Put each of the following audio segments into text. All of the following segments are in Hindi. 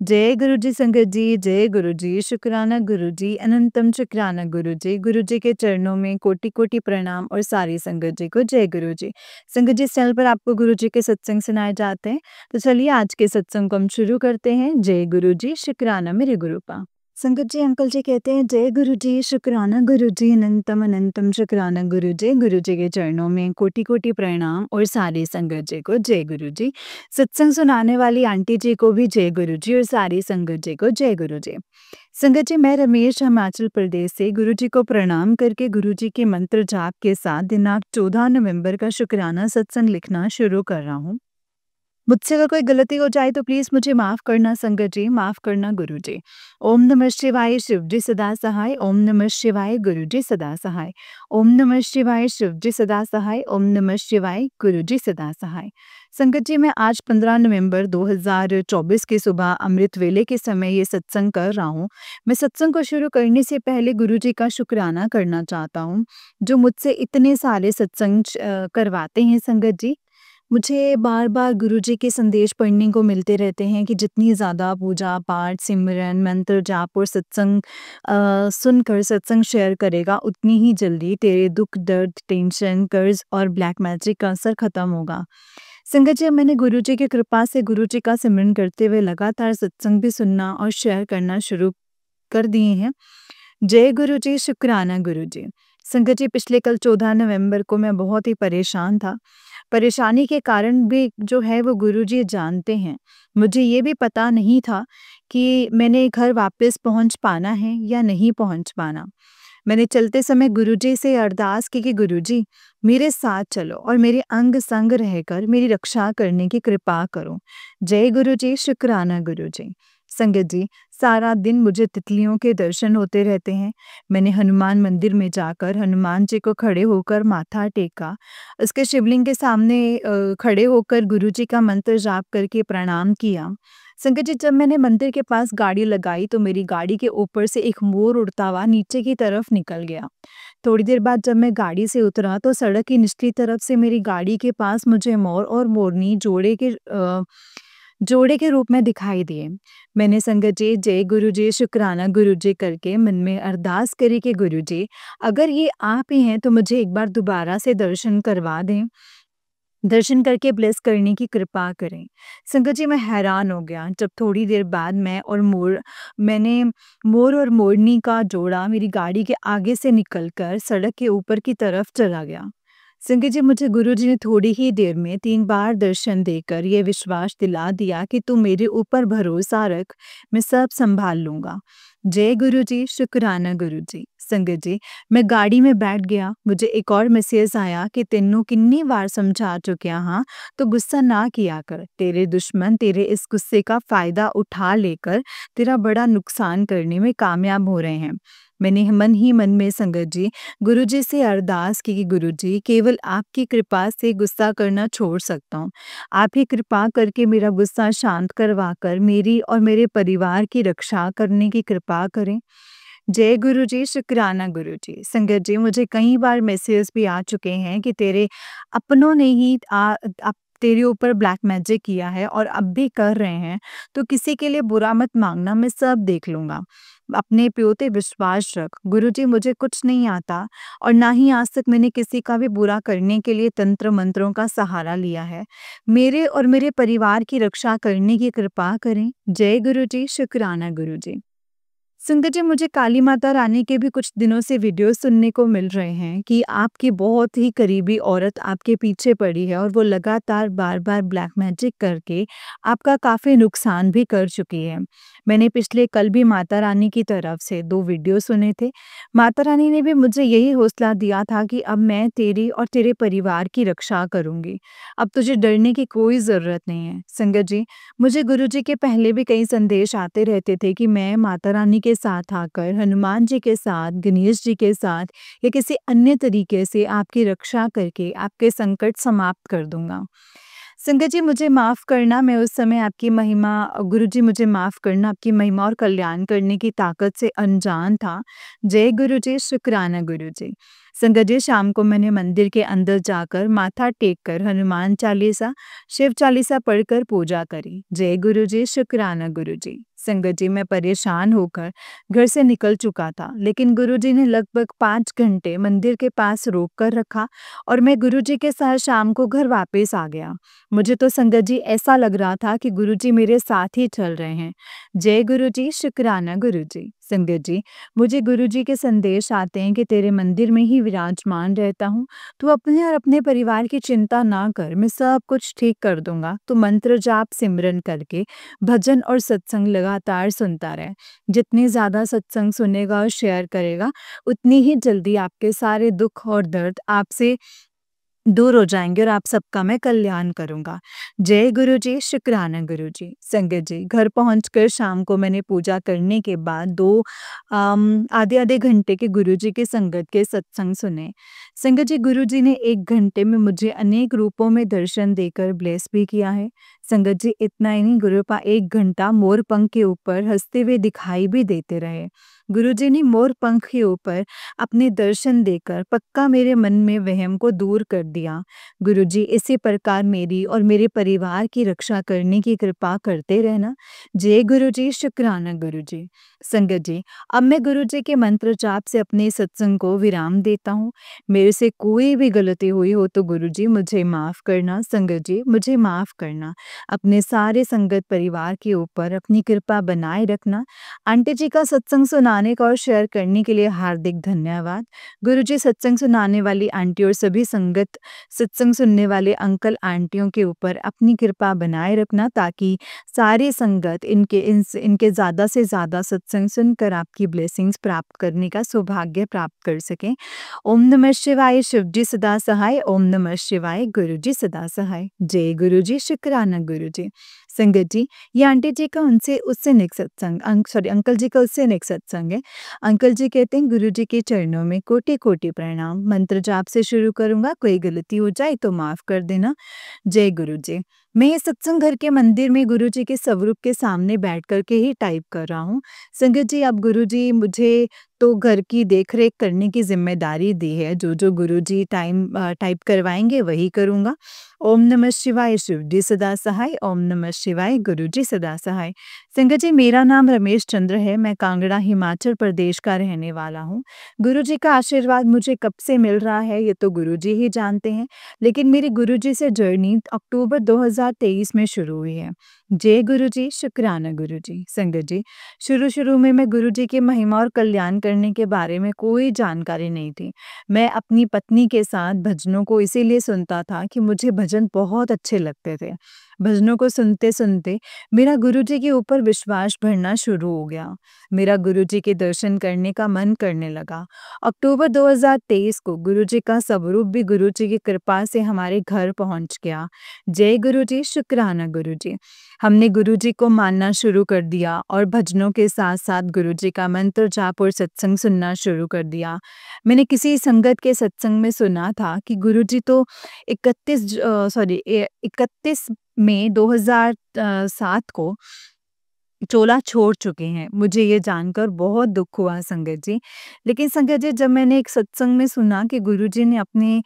जय गुरु जी संगत जी, जय गुरु जी, शुक्राना गुरु जी, अनंतम शुक्राना गुरु जी। गुरु जी के चरणों में कोटि-कोटि प्रणाम और सारी संगत जी को जय गुरु जी। संगत जी, इस चैनल पर आपको गुरु जी के सत्संग सुनाए जाते हैं। तो चलिए आज के सत्संग को हम शुरू करते हैं। जय गुरु जी, शुक्राना मेरे गुरुपा। संगत जी, अंकल जी कहते हैं जय गुरु जी, शुक्राना गुरु जी, अनंतम अनंतम शुक्राना गुरु जी के चरणों में कोटि-कोटि प्रणाम और सारी संगत जी को जय गुरु जी। सत्संग सुनाने वाली आंटी जी को भी जय गुरु जी और सारी संगत जी को जय गुरु जी। संगत जी, मैं रमेश हिमाचल प्रदेश से गुरु जी को प्रणाम करके गुरु जी के मंत्र जाप के साथ दिनांक 14 नवंबर का शुक्राना सत्संग लिखना शुरू कर रहा हूँ। मुझसे अगर कोई गलती हो जाए तो प्लीज़ मुझे माफ़ करना संगत जी, माफ़ करना गुरु जी। ओम नमः शिवाय, शिव जी सदा सहाय। ओम नमः शिवाय, गुरु जी सदा सहाय। ओम नमः शिवाय, शिव जी सदा सहाय। ओम नमः शिवाय, गुरु जी सदा सहाय। संगत जी, मैं आज 15 नवंबर 2024 की सुबह अमृत वेले के समय ये सत्संग कर रहा हूँ। मैं सत्संग को शुरू करने से पहले गुरु जी का शुक्राना करना चाहता हूँ, जो मुझसे इतने सारे सत्संग करवाते हैं संगत जी। मुझे बार-बार गुरुजी के संदेश पढ़ने को मिलते रहते हैं कि जितनी ज़्यादा पूजा-पाठ, सिमरन, मंत्र जाप और सत्संग सुनकर सत्संग शेयर करेगा, उतनी ही जल्दी तेरे दुःख, दर्द, टेंशन, कर्ज़ और ब्लैक मैजिक का असर खत्म होगा। संगत जी, मैंने गुरुजी की कृपा से गुरुजी का सिमरन करते हुए लगातार सत्संग भी सुनना और शेयर करना शुरू कर दिए हैं। जय गुरु जी, शुक्राना गुरु जी। संगत जी, पिछले कल 14 नवंबर को मैं बहुत ही परेशान था। परेशानी के कारण भी जो है वो गुरुजी जानते हैं। मुझे ये भी पता नहीं था कि मैंने घर वापस पहुँच पाना है या नहीं पहुँच पाना। मैंने चलते समय गुरुजी से अरदास की कि गुरुजी मेरे साथ चलो और मेरे अंग संग रहकर मेरी रक्षा करने की कृपा करो। जय गुरुजी, शुक्राना गुरुजी। संगत जी, सारा दिन मुझे तितलियों के दर्शन होते रहते हैं। मैंने हनुमान मंदिर में जाकर हनुमान जी को खड़े होकर माथा टेका। उसके शिवलिंग के सामने खड़े होकर गुरुजी का मंत्र जाप करके प्रणाम किया। संगत जी, जब मैंने मंदिर के पास गाड़ी लगाई तो मेरी गाड़ी के ऊपर से एक मोर उड़ता हुआ नीचे की तरफ निकल गया। थोड़ी देर बाद जब मैं गाड़ी से उतरा तो सड़क की निचली तरफ से मेरी गाड़ी के पास मुझे मोर और मोरनी जोड़े के रूप में दिखाई दिए। मैंने संगत जी जय गुरु जी, शुक्राना गुरु जी करके मन में अरदास करी कि गुरु जी, अगर ये आप ही हैं तो मुझे एक बार दोबारा से दर्शन करवा दें। दर्शन करके ब्लेस करने की कृपा करें। संगत जी, मैं हैरान हो गया जब थोड़ी देर बाद मैंने मोर और मोरनी का जोड़ा मेरी गाड़ी के आगे से निकलकर सड़क के ऊपर की तरफ चला गया। संगत जी, मुझे गुरुजी ने थोड़ी ही देर में 3 बार दर्शन देकर ये विश्वास दिला दिया कि तू मेरे ऊपर भरोसा रख, मैं सब सँभाल लूँगा। जय गुरुजी, शुक्राना गुरुजी। संगत जी, मैं गाड़ी में बैठ गया। मुझे एक और मैसेज आया कि तैनू कितनी बार समझा चुकिया हाँ, तो गुस्सा ना किया कर। तेरे दुश्मन तेरे इस गुस्से का फ़ायदा उठा लेकर तेरा बड़ा नुकसान करने में कामयाब हो रहे हैं। मैंने मन ही मन में संगत जी गुरुजी से अरदास की कि गुरुजी, केवल आपकी कृपा से गुस्सा करना छोड़ सकता हूँ। आप ही कृपा करके मेरा गुस्सा शांत करवा कर मेरी और मेरे परिवार की रक्षा करने की कृपा करें। जय गुरुजी, शुक्राना गुरुजी। संगत जी, मुझे कई बार मैसेज भी आ चुके हैं कि तेरे अपनों ने ही अब तेरे ऊपर ब्लैक मैजिक किया है और अब भी कर रहे हैं, तो किसी के लिए बुरा मत मांगना, मैं सब देख लूँगा। अपने प्यो ते विश्वास रख। गुरुजी, मुझे कुछ नहीं आता और ना ही आज तक मैंने किसी का भी बुरा करने के लिए तंत्र मंत्रों का सहारा लिया है। मेरे और मेरे परिवार की रक्षा करने की कृपा करें। जय गुरुजी, शुक्राना गुरुजी। संगत जी, मुझे काली माता रानी के भी कुछ दिनों से वीडियो सुनने को मिल रहे हैं कि आपकी बहुत ही करीबी औरत आपके पीछे पड़ी है और वो लगातार बार-बार ब्लैक मैजिक करके आपका काफ़ी नुकसान भी कर चुकी है। मैंने पिछले कल भी माता रानी की तरफ से 2 वीडियो सुने थे। माता रानी ने भी मुझे यही हौसला दिया था कि अब मैं तेरी और तेरे परिवार की रक्षा करूँगी। अब तुझे डरने की कोई ज़रूरत नहीं है। संगत जी, मुझे गुरुजी के पहले भी कई संदेश आते रहते थे कि मैं माता रानी के साथ आकर हनुमान जी के साथ, गणेश जी के साथ या किसी अन्य तरीके से आपकी रक्षा करके आपके संकट समाप्त कर दूँगा। संगत जी, मुझे माफ़ करना, मैं उस समय आपकी महिमा गुरुजी मुझे माफ़ करना, आपकी महिमा और कल्याण करने की ताकत से अनजान था। जय गुरुजी, शुक्राना गुरुजी। संगत जी, शाम को मैंने मंदिर के अंदर जाकर माथा टेक कर हनुमान चालीसा, शिव चालीसा पढ़कर पूजा करी। जय गुरुजी, शुक्राना गुरुजी। संगत जी, मैं परेशान होकर घर से निकल चुका था, लेकिन गुरुजी ने लगभग 5 घंटे मंदिर के पास रोक कर रखा और मैं गुरुजी के साथ शाम को घर वापस आ गया। मुझे तो संगत जी ऐसा लग रहा था कि गुरुजी मेरे साथ ही चल रहे हैं। जय गुरुजी, शुक्राना गुरुजी। संगत जी, मुझे गुरुजी के संदेश आते हैं कि तेरे मंदिर में ही विराजमान रहता हूँ। तू अपने और अपने परिवार की चिंता ना कर, मैं सब कुछ ठीक कर दूंगा। तू मंत्र जाप सिमरन करके भजन और सत्संग लगातार सुनता रहे। जितनी ज़्यादा सत्संग सुनेगा और शेयर करेगा, उतनी ही जल्दी आपके सारे दुख और दर्द आपसे दूर हो जाएँगे और आप सबका मैं कल्याण करूँगा। जय गुरुजी, शुक्राना गुरुजी। संगत जी, घर पहुँचकर शाम को मैंने पूजा करने के बाद 2 आधे-आधे घंटे के गुरुजी के संगत के सत्संग सुने। संगत जी, गुरुजी ने 1 घंटे में मुझे अनेक रूपों में दर्शन देकर ब्लेस भी किया है। संगत जी, इतना ही नहीं, गुरुपा 1 घंटा मोर पंख के ऊपर हँसते हुए दिखाई भी देते रहे। गुरुजी ने मोर पंख के ऊपर अपने दर्शन देकर पक्का मेरे मन में वहम को दूर कर दिया। गुरुजी इसी प्रकार मेरी और मेरे परिवार की रक्षा करने की कृपा करते रहना। जय गुरुजी, शुक्राना गुरुजी। संगत जी, अब मैं गुरुजी के मंत्र जाप से अपने सत्संग को विराम देता हूँ। मेरे से कोई भी गलती हुई हो तो गुरुजी मुझे माफ़ करना। संगत जी, मुझे माफ़ करना। अपने सारे संगत परिवार के ऊपर अपनी कृपा बनाए रखना। आंटी जी का सत्संग सुनाने का और शेयर करने के लिए हार्दिक धन्यवाद। गुरुजी सत्संग सुनाने वाली आंटी और सभी संगत सत्संग सुनने वाले अंकल आंटियों के ऊपर अपनी कृपा बनाए रखना, ताकि सारी संगत इनके ज़्यादा से ज़्यादा सत्संग सुनकर आपकी ब्लेसिंग्स प्राप्त करने का सौभाग्य प्राप्त कर सकें। ओम नमः शिवाय। शिवजी सदा सहाय। ओम नमः शिवाय। गुरुजी सदा सहाय। जय गुरुजी, शुक्राना गुरुजी। संगत जी, ये आंटी जी का उससे नेक्स्ट सत्संग अंकल जी का उससे नेक्स्ट सत्संग है। अंकल जी कहते हैं, गुरु जी के चरणों में कोटि-कोटि प्रणाम। मंत्र जाप से शुरू करूँगा, कोई गलती हो जाए तो माफ़ कर देना। जय गुरु जी। मैं ये सत्संग घर के मंदिर में गुरु जी के स्वरूप के सामने बैठ कर के ही टाइप कर रहा हूँ। संगत जी, अब गुरु जी मुझे तो घर की देख-रेख करने की ज़िम्मेदारी दी है। जो गुरु जी टाइप करवाएँगे वही करूँगा। ओम नमः शिवाय। शिवजी सदा सहाय। ओम नमः शिवाय। गुरुजी सदा सहाय। संगत जी, मेरा नाम रमेश चंद्र है। मैं कांगड़ा, हिमाचल प्रदेश का रहने वाला हूँ। गुरुजी का आशीर्वाद मुझे कब से मिल रहा है ये तो गुरुजी ही जानते हैं, लेकिन मेरी गुरुजी से जर्नी अक्टूबर 2023 में शुरू हुई है। जय गुरुजी, शुक्राना गुरुजी। संगत जी, शुरू-शुरू में मैं गुरुजी की महिमा और कल्याण करने के बारे में कोई जानकारी नहीं थी। मैं अपनी पत्नी के साथ भजनों को इसीलिए सुनता था कि मुझे भजन बहुत अच्छे लगते थे। भजनों को सुनते-सुनते मेरा गुरुजी के ऊपर विश्वास बढ़ना शुरू हो गया। मेरा गुरुजी के दर्शन करने का मन करने लगा। अक्टूबर 2023 को गुरुजी का स्वरूप भी गुरुजी की कृपा से हमारे घर पहुंच गया। जय गुरुजी, शुक्राना गुरुजी। हमने गुरुजी को मानना शुरू कर दिया और भजनों के साथ-साथ गुरुजी का मंत्र जाप और सत्संग सुनना शुरू कर दिया। मैंने किसी संगत के सत्संग में सुना था कि गुरुजी तो 31 मई 2007 को चोला छोड़ चुके हैं। मुझे ये जानकर बहुत दुःख हुआ संगत जी। लेकिन संगत जी, जब मैंने एक सत्संग में सुना कि गुरुजी ने अपने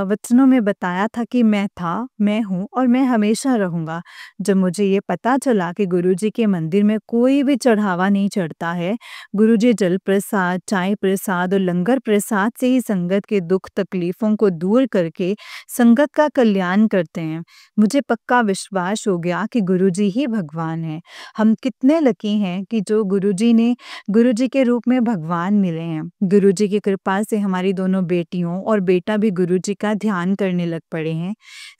वचनों में बताया था कि मैं था, मैं हूँ और मैं हमेशा रहूँगा। जब मुझे ये पता चला कि गुरुजी के मंदिर में कोई भी चढ़ावा नहीं चढ़ता है, गुरुजी जल प्रसाद, चाय प्रसाद और लंगर प्रसाद से ही संगत के दुख तकलीफ़ों को दूर करके संगत का कल्याण करते हैं। मुझे पक्का विश्वास हो गया कि गुरुजी ही भगवान हैं। हम कितने लकी हैं कि जो गुरुजी के रूप में भगवान मिले हैं। गुरुजी की कृपा से हमारी दोनों बेटियों और बेटा भी गुरुजी का ध्यान करने लग पड़े हैं।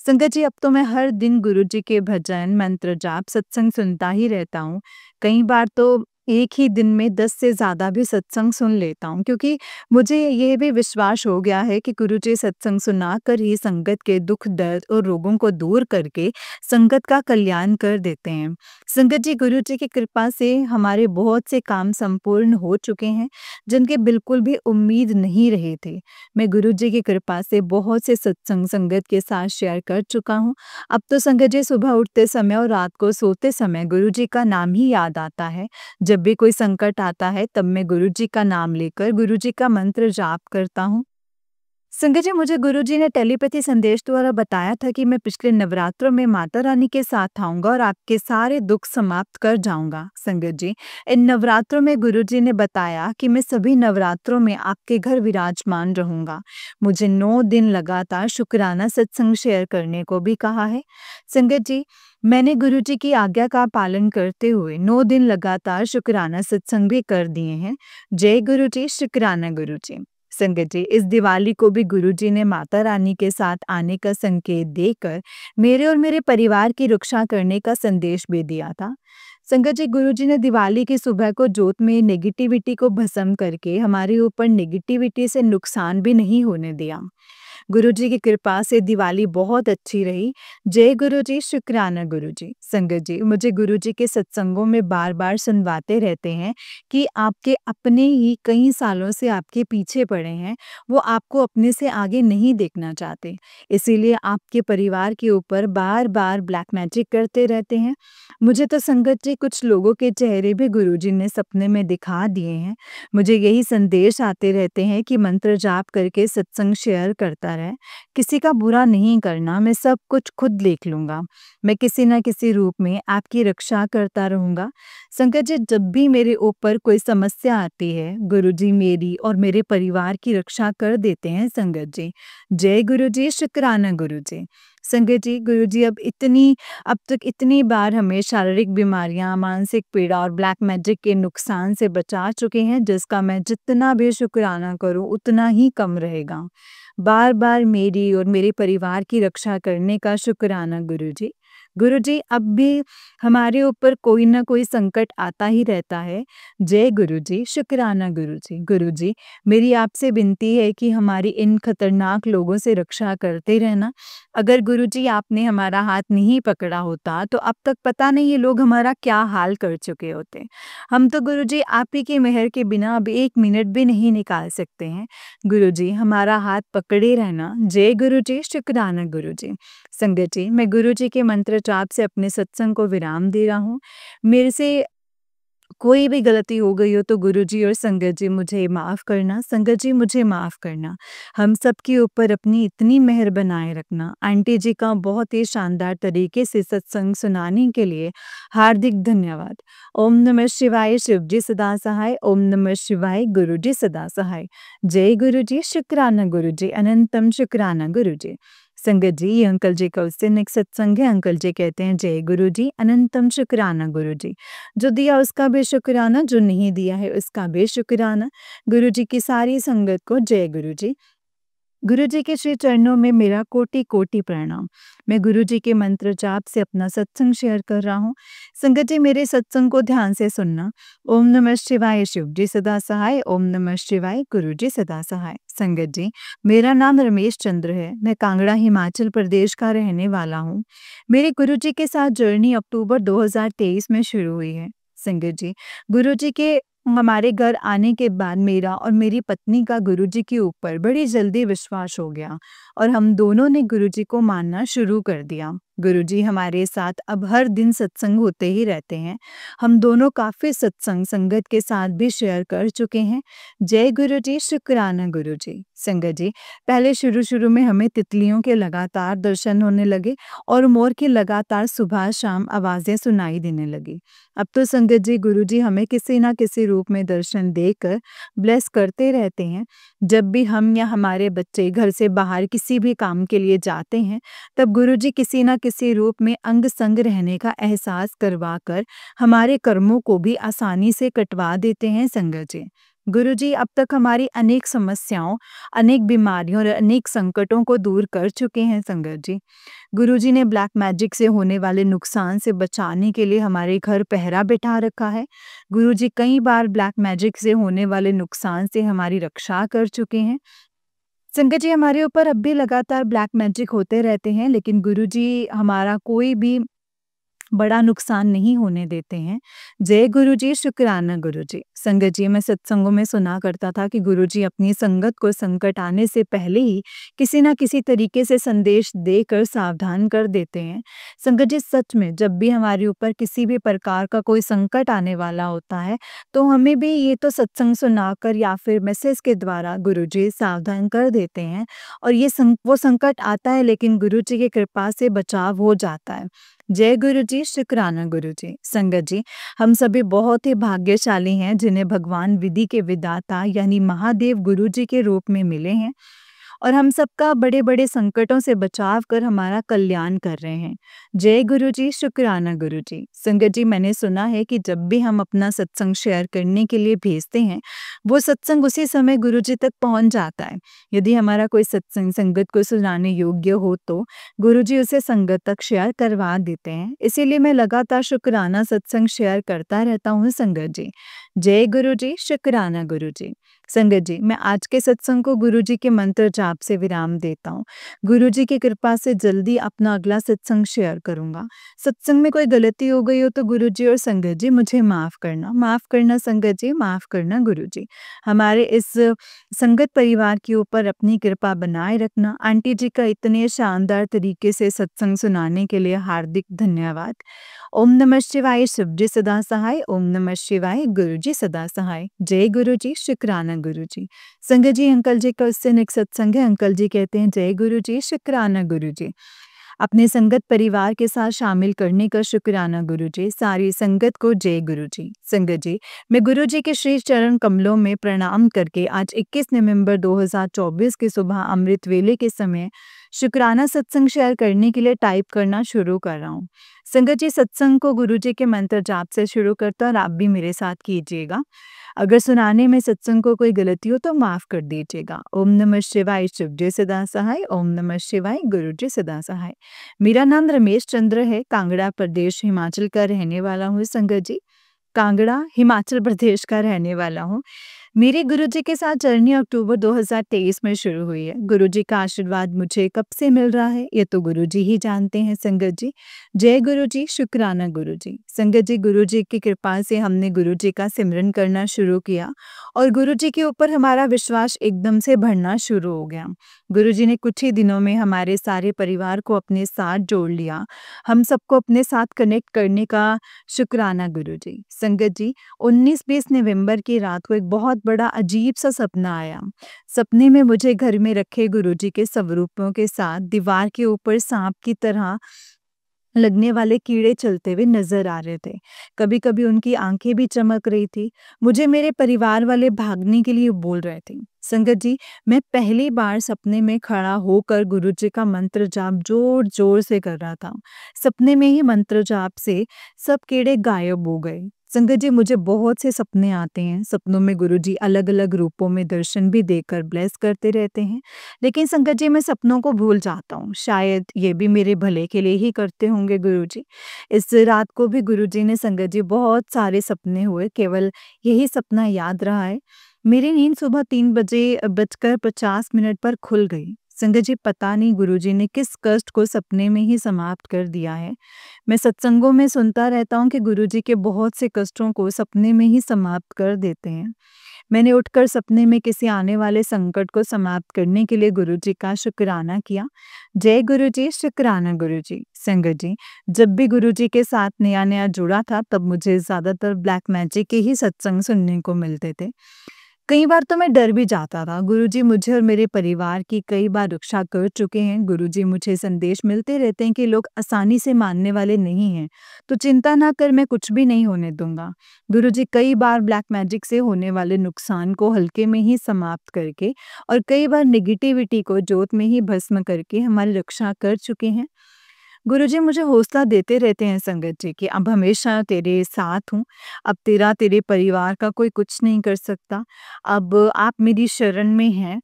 संगत जी, अब तो मैं हर दिन गुरुजी के भजन, मंत्र जाप, सत्संग सुनता ही रहता हूँ। कई बार तो एक ही दिन में 10 से ज़्यादा भी सत्संग सुन लेता हूँ, क्योंकि मुझे ये भी विश्वास हो गया है कि गुरुजी सत्संग सुनाकर ही संगत के दुख, दर्द और रोगों को दूर करके संगत का कल्याण कर देते हैं। संगत जी, गुरुजी की कृपा से हमारे बहुत से काम संपूर्ण हो चुके हैं, जिनकी बिल्कुल भी उम्मीद नहीं रही थी। मैं गुरुजी की कृपा से बहुत से सत्संग संगत के साथ शेयर कर चुका हूँ। अब तो संगत जी, सुबह उठते समय और रात को सोते समय गुरुजी का नाम ही याद आता है। जब भी कोई संकट आता है तब मैं गुरुजी का नाम लेकर गुरुजी का मंत्र जाप करता हूँ। संगत जी, मुझे गुरुजी ने टेलीपैथी संदेश द्वारा बताया था कि मैं पिछले नवरात्रों में माता रानी के साथ आऊँगा और आपके सारे दुःख समाप्त कर जाऊँगा। संगत जी, इन नवरात्रों में गुरुजी ने बताया कि मैं सभी नवरात्रों में आपके घर विराजमान रहूँगा। मुझे 9 दिन लगातार शुक्राना सत्संग शेयर करने को भी कहा है। संगत जी, मैंने गुरुजी की आज्ञा का पालन करते हुए 9 दिन लगातार शुक्राना सत्संग भी कर दिए हैं। जय गुरु जी, शुक्राना गुरु जी। संगत जी, इस दिवाली को भी गुरुजी ने माता रानी के साथ आने का संकेत देकर मेरे और मेरे परिवार की रक्षा करने का संदेश भी दिया था। संगत जी, गुरुजी ने दिवाली की सुबह को जोत में नेगेटिविटी को भस्म करके हमारे ऊपर नेगेटिविटी से नुकसान भी नहीं होने दिया। गुरुजी की कृपा से दिवाली बहुत अच्छी रही। जय गुरुजी, शुक्राना गुरुजी। संगत जी, मुझे गुरुजी के सत्संगों में बार-बार सुनवाते रहते हैं कि आपके अपने ही कई सालों से आपके पीछे पड़े हैं, वो आपको अपने से आगे नहीं देखना चाहते। इसीलिए आपके परिवार के ऊपर बार-बार ब्लैक मैजिक करते रहते हैं। मुझे तो संगत जी कुछ लोगों के चेहरे भी गुरुजी ने सपने में दिखा दिए हैं। मुझे यही संदेश आते रहते हैं कि मंत्र जाप करके सत्संग शेयर करता रहे। किसी का बुरा नहीं करना, मैं सब कुछ खुद देख लूँगा। मैं किसी न किसी रूप में आपकी रक्षा करता रहूँगा। संकट जी, जब भी मेरे ऊपर कोई समस्या आती है, गुरुजी मेरी और मेरे परिवार की रक्षा कर देते हैं संगत जी। जय गुरुजी, शुक्राना गुरुजी। संगत जी, गुरुजी अब तक इतनी बार हमें शारीरिक बीमारियां, मानसिक पीड़ा और ब्लैक मैजिक के नुकसान से बचा चुके हैं, जिसका मैं जितना भी शुक्राना करूं उतना ही कम रहेगा। बार बार मेरी और मेरे परिवार की रक्षा करने का शुक्राना गुरुजी। गुरुजी, अब भी हमारे ऊपर कोई ना कोई संकट आता ही रहता है। जय गुरुजी, शुक्राना गुरुजी। गुरुजी, मेरी आपसे विनती है कि हमारी इन खतरनाक लोगों से रक्षा करते रहना। अगर गुरुजी आपने हमारा हाथ नहीं पकड़ा होता तो अब तक पता नहीं ये लोग हमारा क्या हाल कर चुके होते। हम तो गुरुजी आप ही की मेहर के बिना अब 1 मिनट भी नहीं निकाल सकते हैं। गुरुजी, हमारा हाथ पकड़े रहना। जय गुरुजी, शुक्राना गुरुजी। संगत जी, मैं गुरुजी के मंत्र जाप से अपने सत्संग को विराम दे रहा हूँ। मेरे से कोई भी गलती हो गई हो तो गुरुजी और संगत जी मुझे माफ़ करना, संगत जी मुझे माफ़ करना। हम सबके ऊपर अपनी इतनी मेहर बनाए रखना। आंटी जी का बहुत ही शानदार तरीके से सत्संग सुनाने के लिए हार्दिक धन्यवाद। ओम नमः शिवाय, शिव जी सदा सहाय। ओम नमः शिवाय, गुरु जी सदा सहाय। जय गुरु जी, शुक्राना गुरु जी, अनंतम शुक्राना गुरु जी। संगत जी, ये अंकल जी का उससे नेक्स्ट सत्संग है। अंकल जी कहते हैं, जय गुरु जी, अनंतम शुक्राना गुरु जी। जो दिया उसका भी शुक्राना, जो नहीं दिया है उसका भी शुक्राना। गुरु जी की सारी संगत को जय गुरु जी। गुरु जी के श्री चरणों में मेरा कोटि कोटि प्रणाम। मैं गुरु जी के मंत्र जाप से अपना सत्संग शेयर कर रहा हूँ। संगत जी, मेरे सत्संग को ध्यान से सुनना। ओम नमः शिवाय, शिव जी सदा सहाय। ओम नमः शिवाय, गुरु जी सदा सहाय। संगत जी, मेरा नाम रमेश चंद्र है। मैं कांगड़ा, हिमाचल प्रदेश का रहने वाला हूँ। मेरे गुरु जी के साथ जर्नी अक्टूबर 2023 में शुरू हुई है। संगत जी, गुरु जी के हमारे घर आने के बाद मेरा और मेरी पत्नी का गुरुजी के ऊपर बड़ी जल्दी विश्वास हो गया और हम दोनों ने गुरुजी को मानना शुरू कर दिया। गुरुजी हमारे साथ अब हर दिन सत्संग होते ही रहते हैं। हम दोनों काफ़ी सत्संग संगत के साथ भी शेयर कर चुके हैं। जय गुरुजी, शुक्राना गुरुजी। संगत जी, पहले शुरू-शुरू में हमें तितलियों के लगातार दर्शन होने लगे और मोर की लगातार सुबह शाम आवाज़ें सुनाई देने लगी। अब तो संगत जी, गुरुजी हमें किसी ना किसी रूप में दर्शन देकर ब्लेस करते रहते हैं। जब भी हम या हमारे बच्चे घर से बाहर किसी भी काम के लिए जाते हैं, तब गुरुजी किसी ना किसी रूप में अंग संग रहने का एहसास करवाकर हमारे कर्मों को भी आसानी से कटवा देते हैं संगत जी। गुरुजी अब तक हमारी अनेक समस्याओं, अनेक बीमारियों और अनेक संकटों को दूर कर चुके हैं संगत जी। गुरुजी ने ब्लैक मैजिक से होने वाले नुकसान से बचाने के लिए हमारे घर पहरा बिठा रखा है। गुरुजी कई बार ब्लैक मैजिक से होने वाले नुकसान से हमारी रक्षा कर चुके हैं। संगत जी, हमारे ऊपर अब भी लगातार ब्लैक मैजिक होते रहते हैं, लेकिन गुरुजी हमारा कोई भी बड़ा नुकसान नहीं होने देते हैं। जय गुरुजी, शुक्राना गुरुजी। संगत जी, मैं सत्संगों में सुना करता था कि गुरुजी अपनी संगत को संकट आने से पहले ही किसी न किसी तरीके से संदेश देकर सावधान कर देते हैं। संगत जी, सच में जब भी हमारे ऊपर किसी भी प्रकार का कोई संकट आने वाला होता है, तो हमें भी ये तो सत्संग सुनाकर या फिर मैसेज के द्वारा गुरुजी सावधान कर देते हैं और वो संकट आता है, लेकिन गुरुजी की कृपा से बचाव हो जाता है। जय गुरुजी, शुक्राना गुरुजी। संगत जी, हम सभी बहुत ही भाग्यशाली हैं जिन्हें भगवान विधि के विधाता यानी महादेव गुरुजी के रूप में मिले हैं और हम सबका बड़े-बड़े संकटों से बचाव कर हमारा कल्याण कर रहे हैं। जय गुरुजी, शुक्राना गुरुजी। संगत जी, मैंने सुना है कि जब भी हम अपना सत्संग शेयर करने के लिए भेजते हैं, वो सत्संग उसी समय गुरुजी तक पहुंच जाता है। यदि हमारा कोई सत्संग संगत को सुनाने योग्य हो तो गुरुजी उसे संगत तक शेयर करवा देते हैं। इसीलिए मैं लगातार शुक्राना सत्संग शेयर करता रहता हूँ संगत जी। जय गुरुजी, शुक्राना गुरुजी। संगत जी, मैं आज के सत्संग को गुरुजी के मंत्र जाप से विराम देता हूँ। गुरुजी की कृपा से जल्दी अपना अगला सत्संग शेयर करूँगा। सत्संग में कोई गलती हो गई हो तो गुरुजी और संगत जी मुझे माफ़ करना। माफ़ करना संगत जी, माफ़ करना गुरुजी। हमारे इस संगत परिवार के ऊपर अपनी कृपा बनाए रखना। आंटी जी का इतने शानदार तरीके से सत्संग सुनाने के लिए हार्दिक धन्यवाद। ओम नमः शिवाय, शिव जी सदा सहाय। ओम नमः शिवाय, गुरु जी सदा सहाय। जय गुरु जी, शुक्राना गुरु जी। संगत जी, अंकल जी का उससे नेक्स्ट सत्संग है। अंकल जी कहते हैं, जय गुरु जी, शुक्राना गुरु जी। अपने संगत परिवार के साथ शामिल करने का शुक्राना गुरु जी। सारी संगत को जय गुरु जी। संगत जी, मैं गुरु जी के श्री चरण कमलों में प्रणाम करके आज 21 नवंबर 2024 की सुबह अमृत वेले के समय शुक्राना सत्संग शेयर करने के लिए टाइप करना शुरू कर रहा हूँ। संगत जी, सत्संग को गुरु जी के मंत्र जाप से शुरू करता और आप भी मेरे साथ कीजिएगा। अगर सुनाने में सत्संग को कोई गलती हो तो माफ कर दीजिएगा। ओम नमः शिवाय, शिव जी सदा सहाय। ओम नमः शिवाय, गुरु जी सदा सहाय। मेरा नाम रमेश चंद्र है, कांगड़ा प्रदेश हिमाचल का रहने वाला हूँ संगत जी। कांगड़ा हिमाचल प्रदेश का रहने वाला हूँ। मेरे गुरुजी के साथ जर्नी अक्टूबर 2023 में शुरू हुई है। गुरुजी का आशीर्वाद मुझे कब से मिल रहा है ये तो गुरुजी ही जानते हैं संगत जी। जय गुरुजी, शुक्राना गुरुजी। संगत जी, गुरुजी की कृपा से हमने गुरुजी का सिमरन करना शुरू किया और गुरुजी के ऊपर हमारा विश्वास एकदम से बढ़ना शुरू हो गया। गुरुजी ने कुछ ही दिनों में हमारे सारे परिवार को अपने साथ जोड़ लिया। हम सबको अपने साथ कनेक्ट करने का शुक्राना गुरुजी। संगत जी, 19-20 नवंबर की रात को एक बहुत बड़ा अजीब-सा सपना आया। सपने में मुझे घर में रखे गुरुजी के स्वरूपों के साथ दीवार के ऊपर सांप की तरह लगने वाले कीड़े चलते हुए नज़र आ रहे थे। कभी-कभी उनकी आँखें भी चमक रही थी। मुझे मेरे परिवार वाले भागने के लिए बोल रहे थे। संगत जी, मैं पहली बार सपने में खड़ा होकर गुरुजी का मंत्र जाप ज़ोर-ज़ोर से कर रहा था। सपने में ही मंत्र जाप से सब कीड़े गायब हो गए। संगत जी, मुझे बहुत से सपने आते हैं। सपनों में गुरुजी अलग-अलग रूपों में दर्शन भी देकर ब्लेस करते रहते हैं। लेकिन संगत जी, मैं सपनों को भूल जाता हूँ। शायद ये भी मेरे भले के लिए ही करते होंगे गुरुजी। इस रात को भी गुरुजी ने संगत जी बहुत सारे सपने हुए, केवल यही सपना याद रहा है। मेरी नींद सुबह 3 बजे बजकर 50 मिनट पर खुल गई। संगत जी, पता नहीं गुरुजी ने किस कष्ट को सपने में ही समाप्त कर दिया है। मैं सत्संगों में सुनता रहता हूँ कि गुरुजी के बहुत से कष्टों को सपने में ही समाप्त कर देते हैं। मैंने उठकर सपने में किसी आने वाले संकट को समाप्त करने के लिए गुरुजी का शुक्राना किया। जय गुरुजी, शुक्राना गुरुजी। संगत जी, जब भी गुरुजी के साथ नया-नया जुड़ा था तब मुझे ज़्यादातर ब्लैक मैजिक के ही सत्संग सुनने को मिलते थे। कई बार तो मैं डर भी जाता था। गुरुजी मुझे और मेरे परिवार की कई बार रक्षा कर चुके हैं। गुरुजी मुझे संदेश मिलते रहते हैं कि लोग आसानी से मानने वाले नहीं हैं, तो चिंता ना कर, मैं कुछ भी नहीं होने दूँगा। गुरुजी कई बार ब्लैक मैजिक से होने वाले नुकसान को हल्के में ही समाप्त करके और कई बार नेगेटिविटी को जोत में ही भस्म करके हमारी रक्षा कर चुके हैं। गुरुजी मुझे हौसला देते रहते हैं संगत जी कि अब हमेशा तेरे साथ हूँ। अब तेरे परिवार का कोई कुछ नहीं कर सकता। अब आप मेरी शरण में हैं।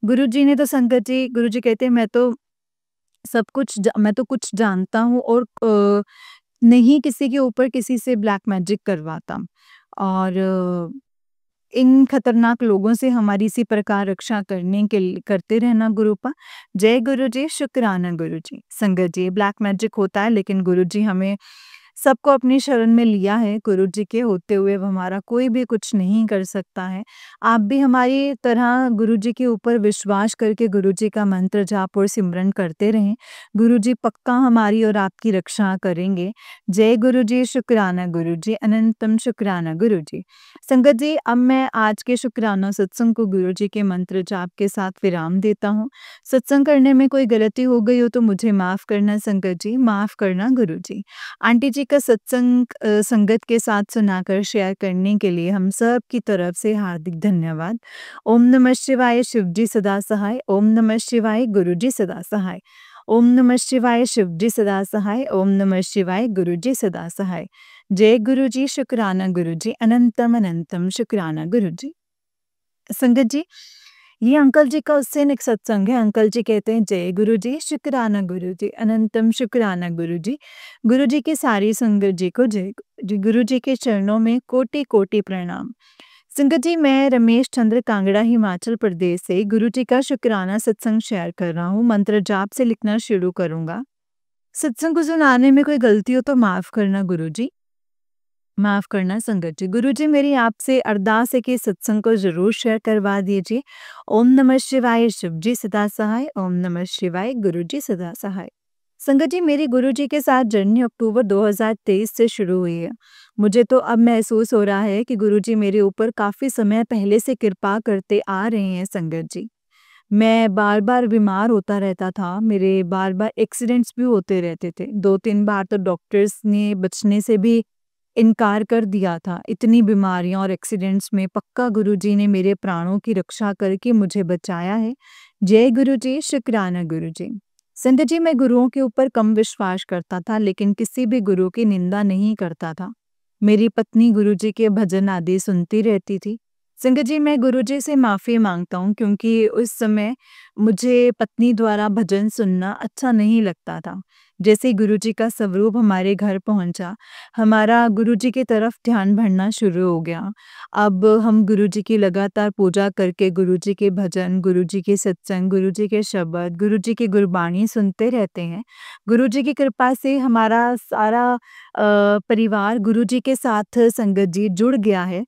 गुरुजी ने तो संगत जी, गुरुजी कहते हैं मैं तो कुछ जानता हूँ और नहीं किसी के ऊपर किसी से ब्लैक मैजिक करवाता और इन खतरनाक लोगों से हमारी इसी प्रकार रक्षा करते रहना गुरुपा। जय गुरुजी, शुक्राना गुरुजी। संगत जी, ब्लैक मैजिक होता है लेकिन गुरुजी हमें सबको अपनी शरण में लिया है, गुरु जी के होते हुए अब हमारा कोई भी कुछ नहीं कर सकता है। आप भी हमारी तरह गुरु जी के ऊपर विश्वास करके गुरु जी का मंत्र जाप और सिमरन करते रहें। गुरु जी पक्का हमारी और आपकी रक्षा करेंगे। जय गुरु जी, शुक्राना गुरु जी, अनंतम शुक्राना गुरु जी। संगत जी, अब मैं आज के शुक्राना सत्संग को गुरु जी के मंत्र जाप के साथ विराम देता हूँ। सत्संग करने में कोई गलती हो गई हो तो मुझे माफ़ करना संगत जी, माफ़ करना गुरु जी। आंटी जी का सत्संग संगत के साथ सुनाकर शेयर करने के लिए हम सब की तरफ से हार्दिक धन्यवाद। ओम नमः शिवाय, शिव जी सदा सहाय। ओम नमः शिवाय, गुरु जी सदा सहाय। ओम नमः शिवाय, शिव जी सदा सहाय। ओम नमः शिवाय, गुरु जी सदा सहाय। जय गुरु जी, शुक्राना गुरु जी, अनंतम अनंतम शुक्राना गुरु जी। संगत जी, ये अंकल जी का उससे एक सत्संग है। अंकल जी कहते हैं, जय गुरु जी, शुक्राना गुरु जी, अनंतम शुक्राना गुरु जी। गुरु जी की सारी संगत जी को जय जी। गुरु जी के चरणों में कोटि कोटि प्रणाम। संगत जी, मैं रमेश चंद्र कांगड़ा हिमाचल प्रदेश से गुरु जी का शुक्राना सत्संग शेयर कर रहा हूँ। मंत्र जाप से लिखना शुरू करूंगा। सत्संग को सुनाने में कोई गलती हो तो माफ करना गुरु जी, माफ करना संगत जी। गुरु जी, मेरी आपसे अरदास है कि सत्संग को जरूर शेयर करवा दीजिए। ओम नमः शिवाय, शिव जी सदा सहाय। ओम नमः शिवाय, गुरु जी सदा सहाय। संगत जी, मेरी गुरु जी के साथ जर्नी अक्टूबर 2023 से शुरू हुई है। मुझे तो अब महसूस हो रहा है कि गुरु जी मेरे ऊपर काफी समय पहले से कृपा करते आ रहे हैं संगत जी। मैं बार बार बीमार होता रहता था, मेरे बार बार एक्सीडेंट्स भी होते रहते थे। 2-3 बार तो डॉक्टर्स ने बचने से भी इनकार कर दिया था। इतनी बीमारियां और एक्सीडेंट्स में पक्का गुरुजी ने मेरे प्राणों की रक्षा करके मुझे बचाया है। जय गुरु जी, शुक्राना गुरु जी। संगत जी, मैं गुरुओं के ऊपर कम विश्वास करता था, लेकिन किसी भी गुरु की निंदा नहीं करता था। मेरी पत्नी गुरुजी के भजन आदि सुनती रहती थी। संगत जी, मैं गुरुजी से माफ़ी मांगता हूँ क्योंकि उस समय मुझे पत्नी द्वारा भजन सुनना अच्छा नहीं लगता था। जैसे ही गुरुजी का स्वरूप हमारे घर पहुँचा, हमारा गुरुजी की तरफ ध्यान बढ़ना शुरू हो गया। अब हम गुरुजी की लगातार पूजा करके गुरुजी के भजन, गुरुजी के सत्संग, गुरुजी के शब्द, गुरुजी की गुरबाणी सुनते रहते हैं। गुरुजी की कृपा से हमारा सारा परिवार गुरुजी के साथ संगत जी जुड़ गया है।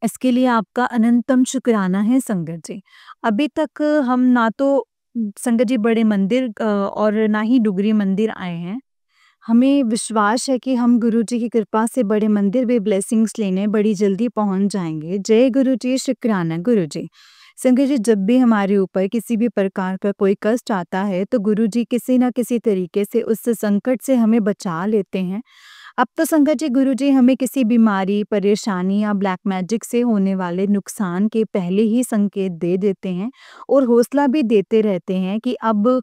इसके लिए आपका अनंतम शुक्राना है संगत जी। अभी तक हम ना तो संगत जी बड़े मंदिर और ना ही डुगरी मंदिर आए हैं। हमें विश्वास है कि हम गुरुजी की कृपा से बड़े मंदिर भी ब्लेसिंग्स लेने बड़ी जल्दी पहुंच जाएंगे। जय गुरु जी, शुक्राना गुरु जी। संगत जी, जब भी हमारे ऊपर किसी भी प्रकार का कोई कष्ट आता है तो गुरु जी किसी न किसी तरीके से उस संकट से हमें बचा लेते हैं। अब तो संगत जी, गुरु जी हमें किसी बीमारी, परेशानी या ब्लैक मैजिक से होने वाले नुकसान के पहले ही संकेत दे देते हैं और हौसला भी देते रहते हैं कि अब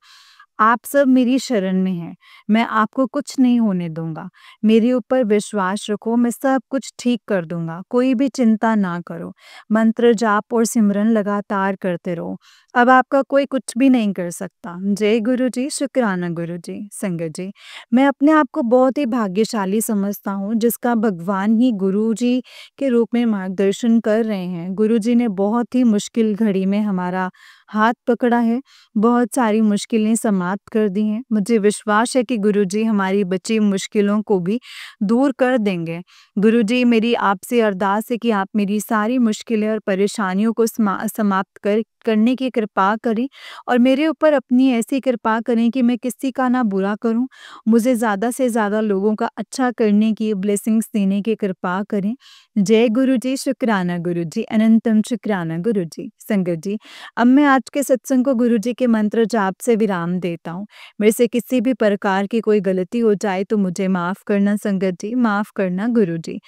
आप सब मेरी शरण में हैं। मैं आपको कुछ नहीं होने दूंगा। मेरे ऊपर विश्वास रखो, मैं सब कुछ ठीक कर दूंगा। कोई भी चिंता ना करो। मंत्र जाप और सिमरन लगातार करते रहो। अब आपका कोई कुछ भी नहीं कर सकता। जय गुरु जी, शुक्राना गुरु जी। संगत जी, मैं अपने आप को बहुत ही भाग्यशाली समझता हूँ जिसका भगवान ही गुरु जी के रूप में मार्गदर्शन कर रहे हैं। गुरु जी ने बहुत ही मुश्किल घड़ी में हमारा हाथ पकड़ा है, बहुत सारी मुश्किलें समाप्त कर दी हैं। मुझे विश्वास है कि गुरुजी हमारी बची मुश्किलों को भी दूर कर देंगे। गुरुजी, मेरी आपसे अरदास है कि आप मेरी सारी मुश्किलें और परेशानियों को समाप्त करने की कृपा करें और मेरे ऊपर अपनी ऐसी कृपा करें कि मैं किसी का ना बुरा करूं। मुझे ज़्यादा से ज़्यादा लोगों का अच्छा करने की, ब्लेसिंग्स देने की कृपा करें। जय गुरु जी, शुक्राना गुरु जी, अनंतम शुक्राना गुरु जी। संगत जी, अब मैं आज के सत्संग को गुरु जी के मंत्र जाप से विराम देता हूँ। मेरे से किसी भी प्रकार की कोई गलती हो जाए तो मुझे माफ़ करना संगत जी, माफ़ करना गुरु जी,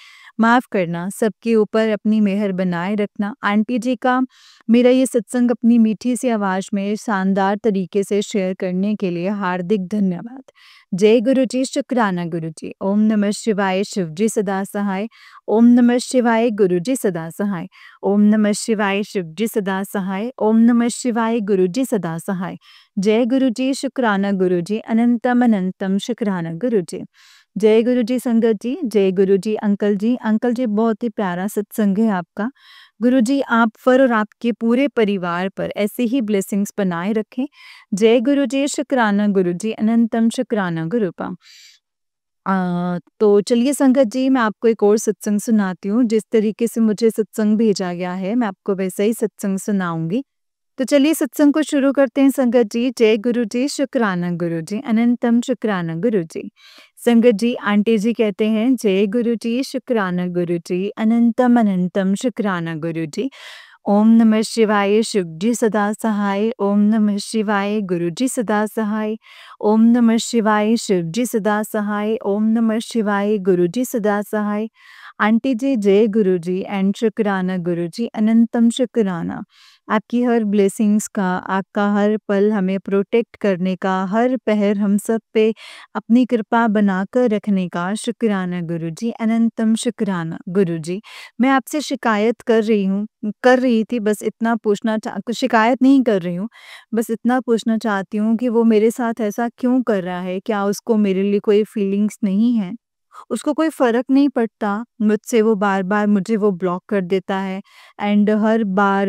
माफ़ करना। सबके ऊपर अपनी मेहर बनाए रखना। आंटी जी का मेरा ये सत्संग अपनी मीठी सी आवाज़ में शानदार तरीके से शेयर करने के लिए हार्दिक धन्यवाद। जय गुरु जी, शुक्राना गुरु जी। ओम नमः शिवाय, शिव जी सदा सहाय। ओम नमः शिवाय, गुरु जी सदा सहाय। ओम नमः शिवाय, शिव जी सदा सहाय। ओम नमः शिवाय, गुरु जी सदा सहाय। जय गुरु जी, शुक्राना गुरु जी, अनंतम अनंतम शुक्राना गुरु जी। जय गुरु जी संगत जी, जय गुरु जी अंकल जी। अंकल जी, बहुत ही प्यारा सत्संग है आपका। गुरु जी, आप पर और आपके पूरे परिवार पर ऐसे ही ब्लेसिंग्स बनाए रखें। जय गुरु जी, शुक्राना गुरु जी, अनंतम शुक्राना गुरु पा। तो चलिए संगत जी, मैं आपको एक और सत्संग सुनाती हूँ। जिस तरीके से मुझे सत्संग भेजा गया है, मैं आपको वैसा ही सत्संग सुनाऊँगी। तो चलिए सत्संग को शुरू करते हैं संगत जी। जय गुरु जी, शुक्राना गुरु जी, अनंतम शुक्राना गुरु जी। संगत जी, आंटी जी कहते हैं, जय गुरु जी, शुक्राना गुरु जी, अनंतम अनंतम शुक्राना गुरु जी। ओम नमः शिवाय, शिव जी सदा सहाय। ओम नमः शिवाय, गुरु जी सदा सहाय। ओम नमः शिवाय, शिव जी सदा सहाय। ओम नमः शिवाय, गुरु जी सदा सहाय। आंटी जी, जय गुरु जी एंड शुक्राना गुरु जी, अनंतम शुक्राना। आपकी हर ब्लेसिंग्स का, आपका हर पल हमें प्रोटेक्ट करने का, हर पहर हम सब पे अपनी कृपा बनाकर रखने का शुक्राना गुरु जी, अनंतम शुक्राना गुरु जी। मैं आपसे शिकायत कर रही थी, बस इतना पूछना शिकायत नहीं कर रही हूँ, बस इतना पूछना चाहती हूँ कि वो मेरे साथ ऐसा क्यों कर रहा है? क्या उसको मेरे लिए कोई फीलिंग्स नहीं है? उसको कोई फ़र्क नहीं पड़ता मुझसे, वो बार-बार मुझे वो ब्लॉक कर देता है एंड हर बार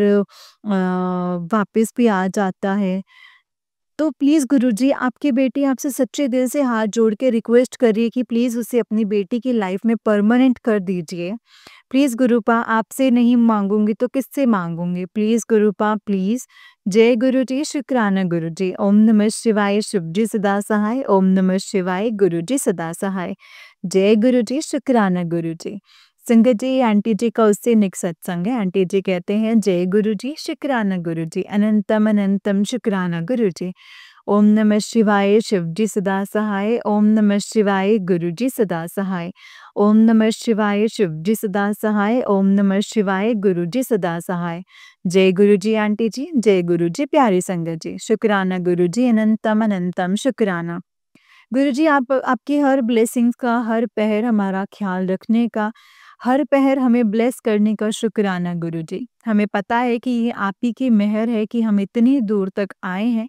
वापस भी आ जाता है। तो प्लीज़ गुरुजी, आपकी बेटी आपसे सच्चे दिल से हाथ जोड़ के रिक्वेस्ट कर रही है कि प्लीज़ उसे अपनी बेटी की लाइफ़ में परमानेंट कर दीजिए। प्लीज़ गुरुपा, आपसे नहीं माँगूँगी तो किससे माँगूँगी? Please गुरुपा, please. जय गुरु जी, शुक्राना गुरु जी। ओम नमः शिवाय, शिव जी सदा सहाय। ओम नमः शिवाय, गुरु जी सदा सहाय। जय गुरु जी, शुक्राना गुरु जी। संगत जी, आंटी जी का उससे नेक्स्ट सत्संग है। आंटी जी कहते हैं, जय गुरु जी, शुक्राना गुरु जी, अनंतम अनंतम शुक्राना गुरु जी। ओम नमः शिवाय, शिव जी सदा सहाय। ओम नमः शिवाय, गुरु जी सदा सहाय। ओम नमः शिवाय, शिव जी सदा सहाय। ओम नमः शिवाय, गुरु जी सदा सहाय। जय गुरु जी आंटी जी, जय गुरु जी प्यारी संगत जी, शुक्राना गुरु जी, अनंतम अनंतम शुक्राना। गुरु जी, आपकी हर ब्लेसिंग्स का, हर पहर हमारा ख्याल रखने का, हर पहर हमें ब्लेस करने का शुक्राना गुरु जी। हमें पता है कि ये आप ही की मेहर है कि हम इतनी दूर तक आए हैं,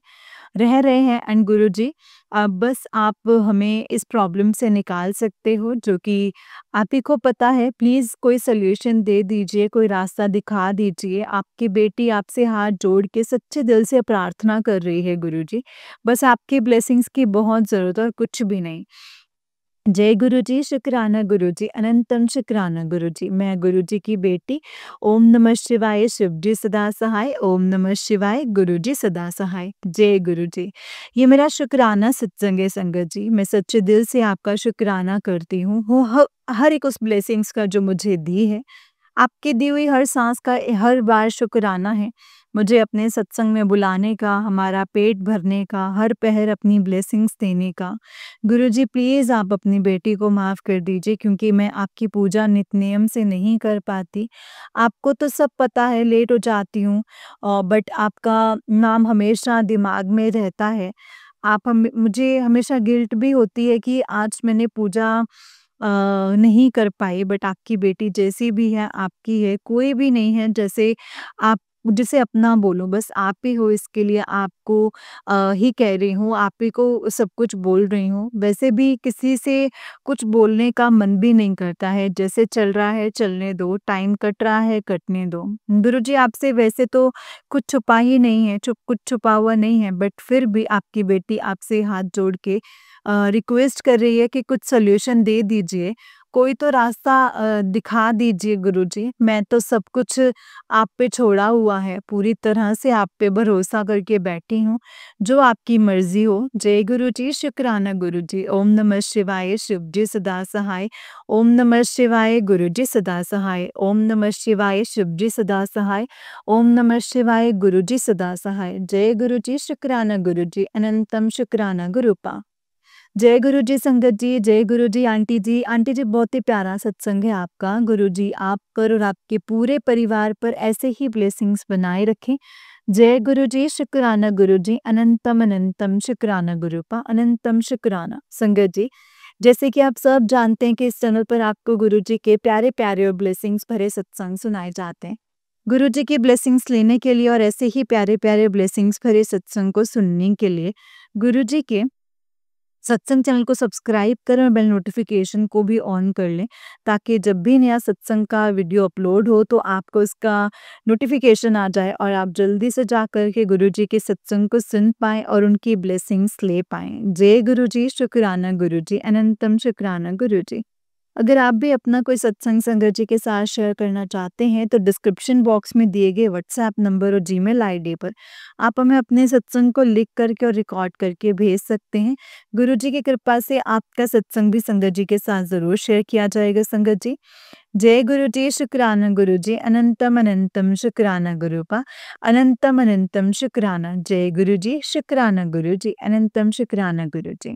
रह रहे हैं एंड गुरुजी, बस आप हमें इस प्रॉब्लम से निकाल सकते हो, जो कि आप ही को पता है। प्लीज़ कोई सॉल्यूशन दे दीजिए, कोई रास्ता दिखा दीजिए। आपकी बेटी आपसे हाथ जोड़ के सच्चे दिल से प्रार्थना कर रही है गुरुजी। बस आपकी ब्लेसिंग्स की बहुत ज़रूरत है और कुछ भी नहीं। जय गुरु जी, शुक्राना गुरु जी, अनंतम शुक्राना गुरु जी। मैं गुरु जी की बेटी। ओम नमः शिवाय, शिव जी सदा सहाय। ओम नमः शिवाय, गुरु जी सदा सहाय। जय गुरु जी। ये मेरा शुक्राना सत्संग है संगत जी। मैं सच्चे दिल से आपका शुक्राना करती हूँ। वो हर एक उस ब्लेसिंग्स का जो मुझे दी है। आपकी दी हुई हर साँस का हर बार शुक्राना है। मुझे अपने सत्संग में बुलाने का, हमारा पेट भरने का, हर पहर अपनी ब्लेसिंग्स देने का। गुरुजी, प्लीज़ आप अपनी बेटी को माफ़ कर दीजिए, क्योंकि मैं आपकी पूजा नित नियम से नहीं कर पाती। आपको तो सब पता है, लेट हो जाती हूँ, बट आपका नाम हमेशा दिमाग में रहता है। आप मुझे हमेशा गिल्ट भी होती है कि आज मैंने पूजा नहीं कर पाई, बट आपकी बेटी जैसी भी है आपकी है, कोई भी नहीं है जैसे आप जिसे अपना बोलूँ, बस आप ही हो। इसके लिए आपको ही कह रही हूँ, आप ही को सब कुछ बोल रही हूँ। वैसे भी किसी से कुछ बोलने का मन भी नहीं करता है, जैसे चल रहा है चलने दो, टाइम कट रहा है कटने दो। गुरुजी, आपसे वैसे तो कुछ छुपा ही नहीं है, कुछ छुपा हुआ नहीं है, बट फिर भी आपकी बेटी आपसे हाथ जोड़ के रिक्वेस्ट कर रही है कि कुछ सॉल्यूशन दे दीजिए, कोई तो रास्ता दिखा दीजिए गुरुजी। मैं तो सब कुछ आप पे छोड़ा हुआ है, पूरी तरह से आप पे भरोसा करके बैठी हूँ, जो आपकी मर्ज़ी हो। जय गुरुजी, शुक्राना गुरुजी। ओम नमः शिवाय, शिव जी सदा सहाय। ओम नमः शिवाय, गुरुजी सदा सहाय। ओम नमः शिवाय, शिव जी सदा सहाय। ओम नमः शिवाय, गुरुजी सदा सहाय। जय गुरुजी, शुक्राना गुरुजी, अनंतम शुक्राना गुरुपा। जय गुरु जी संगत जी, जय गुरु जी आंटी जी। आंटी जी, बहुत ही प्यारा सत्संग है आपका। गुरु जी आप पर और आपके पूरे परिवार पर ऐसे ही ब्लेसिंग्स बनाए रखें। जय गुरु जी, शुक्राना गुरु जी, अनंतम अनंतम शुक्राना गुरुपा, अनंतम शुक्राना। संगत जी, जैसे कि आप सब जानते हैं कि इस चैनल पर आपको गुरु जी के प्यारे-प्यारे और ब्लेसिंग्स भरे सत्संग सुनाए जाते हैं। गुरु जी की ब्लेसिंग्स लेने के लिए और ऐसे ही प्यारे-प्यारे ब्लेसिंग्स भरे सत्संग को सुनने के लिए गुरु जी के सत्संग चैनल को सब्सक्राइब करें और बेल नोटिफिकेशन को भी ऑन कर लें, ताकि जब भी नया सत्संग का वीडियो अपलोड हो तो आपको इसका नोटिफिकेशन आ जाए और आप जल्दी से जा कर के गुरुजी के सत्संग को सुन पाएँ और उनकी ब्लेसिंग्स ले पाएँ। जय गुरुजी, शुक्राना गुरुजी, अनंतम शुक्राना गुरुजी। अगर आप भी अपना कोई सत्संग संगत जी के साथ शेयर करना चाहते हैं तो डिस्क्रिप्शन बॉक्स में दिए गए व्हाट्सएप नंबर और जीमेल आईडी पर आप हमें अपने सत्संग को लिख करके और रिकॉर्ड करके भेज सकते हैं। गुरुजी की कृपा से आपका सत्संग भी संगत जी के साथ ज़रूर शेयर किया जाएगा संगत जी। जय गुरुजी, शुक्राना गुरुजी, अनंतम अनंतम शुक्राना गुरुपा, अनंतम अनंतम शुक्राना। जय गुरुजी, शुक्राना गुरुजी, अनंतम शुक्राना गुरुजी।